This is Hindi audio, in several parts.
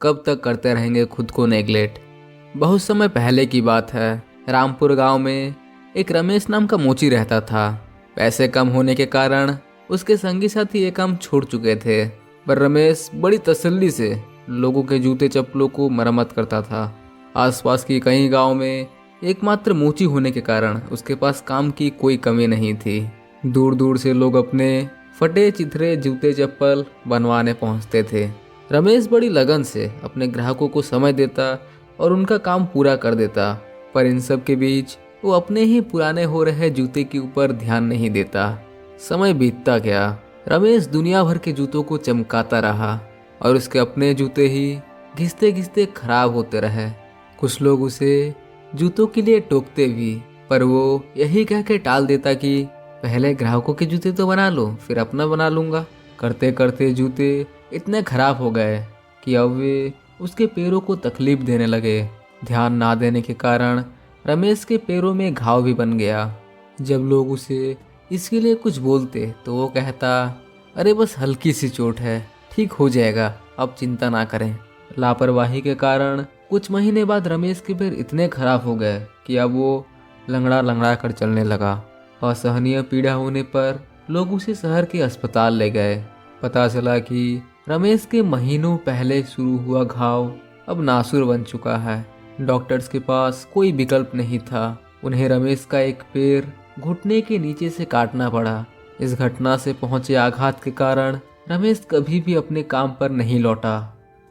कब तक करते रहेंगे खुद को नेग्लेक्ट। बहुत समय पहले की बात है। रामपुर गांव में एक रमेश नाम का मोची रहता था। पैसे कम होने के कारण उसके संगी साथी ये काम छोड़ चुके थे, पर रमेश बड़ी तसल्ली से लोगों के जूते चप्पलों को मरम्मत करता था। आसपास की कई गांव में एकमात्र मोची होने के कारण उसके पास काम की कोई कमी नहीं थी। दूर दूर से लोग अपने फटे चिथरे जूते चप्पल बनवाने पहुंचते थे। रमेश बड़ी लगन से अपने ग्राहकों को समय देता और उनका काम पूरा कर देता, पर इन सब के बीच वो अपने ही पुराने हो रहे जूते के ऊपर ध्यान नहीं देता। समय बीतता गया। रमेश दुनिया भर के जूतों को चमकाता रहा और उसके अपने जूते ही घिसते घिसते खराब होते रहे। कुछ लोग उसे जूतों के लिए टोकते भी, पर वो यही कह के टाल देता कि पहले ग्राहकों के जूते तो बना लो, फिर अपना बना लूंगा। करते करते जूते इतने खराब हो गए कि अब वे उसके पैरों को तकलीफ देने लगे। ध्यान ना देने के कारण रमेश के पैरों में घाव भी बन गया। जब लोग उसे इसके लिए कुछ बोलते तो वो कहता, अरे बस हल्की सी चोट है, ठीक हो जाएगा, अब चिंता ना करें। लापरवाही के कारण कुछ महीने बाद रमेश के पैर इतने खराब हो गए कि अब वो लंगड़ा लंगड़ा कर चलने लगा। असहनीय पीड़ा होने पर लोग उसे शहर के अस्पताल ले गए। पता चला कि रमेश के महीनों पहले शुरू हुआ घाव अब नासूर बन चुका है। डॉक्टर्स के पास कोई विकल्प नहीं था। उन्हें रमेश का एक पैर घुटने के नीचे से काटना पड़ा। इस घटना से पहुंचे आघात के कारण रमेश कभी भी अपने काम पर नहीं लौटा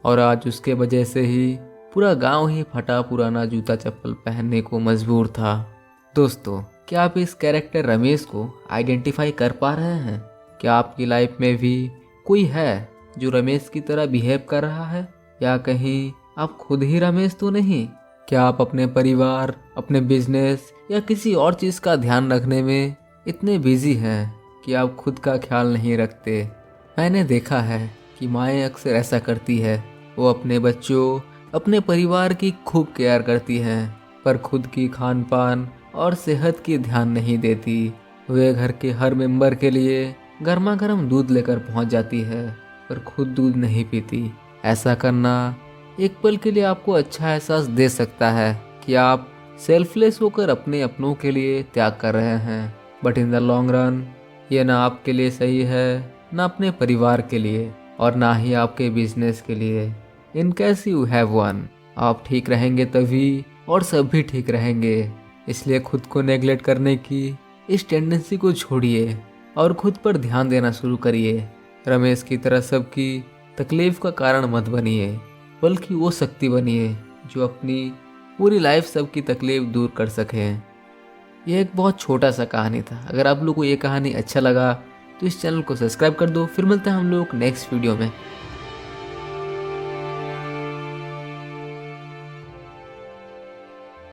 और आज उसके वजह से ही पूरा गांव ही फटा पुराना जूता चप्पल पहनने को मजबूर था। दोस्तों, क्या आप इस कैरेक्टर रमेश को आइडेंटिफाई कर पा रहे हैं? क्या आपकी लाइफ में भी कोई है जो रमेश की तरह बिहेव कर रहा है, या कहीं आप खुद ही रमेश तो नहीं? क्या आप अपने परिवार, अपने बिजनेस या किसी और चीज़ का ध्यान रखने में इतने बिजी हैं कि आप खुद का ख्याल नहीं रखते? मैंने देखा है कि माएँ अक्सर ऐसा करती है। वो अपने बच्चों, अपने परिवार की खूब केयर करती हैं, पर खुद की खान पान और सेहत की ध्यान नहीं देती। वे घर के हर मेंबर के लिए गर्मा गर्म दूध लेकर पहुंच जाती है, पर खुद दूध नहीं पीती। ऐसा करना एक पल के लिए आपको अच्छा एहसास दे सकता है कि आप सेल्फलेस होकर अपने अपनों के लिए त्याग कर रहे हैं, but in the long run ये ना आपके लिए सही है, ना अपने परिवार के लिए और ना ही आपके बिजनेस के लिए। In case you have one, आप ठीक रहेंगे तभी और सब भी ठीक रहेंगे। इसलिए खुद को नेग्लेक्ट करने की इस टेंडेंसी को छोड़िए और खुद पर ध्यान देना शुरू करिए। रमेश की तरह सबकी तकलीफ का कारण मत बनिए, बल्कि वो शक्ति बनिए जो अपनी पूरी लाइफ सबकी तकलीफ दूर कर सके। यह एक बहुत छोटा सा कहानी था। अगर आप लोग को ये कहानी अच्छा लगा तो इस चैनल को सब्सक्राइब कर दो। फिर मिलते हैं हम लोग नेक्स्ट वीडियो में।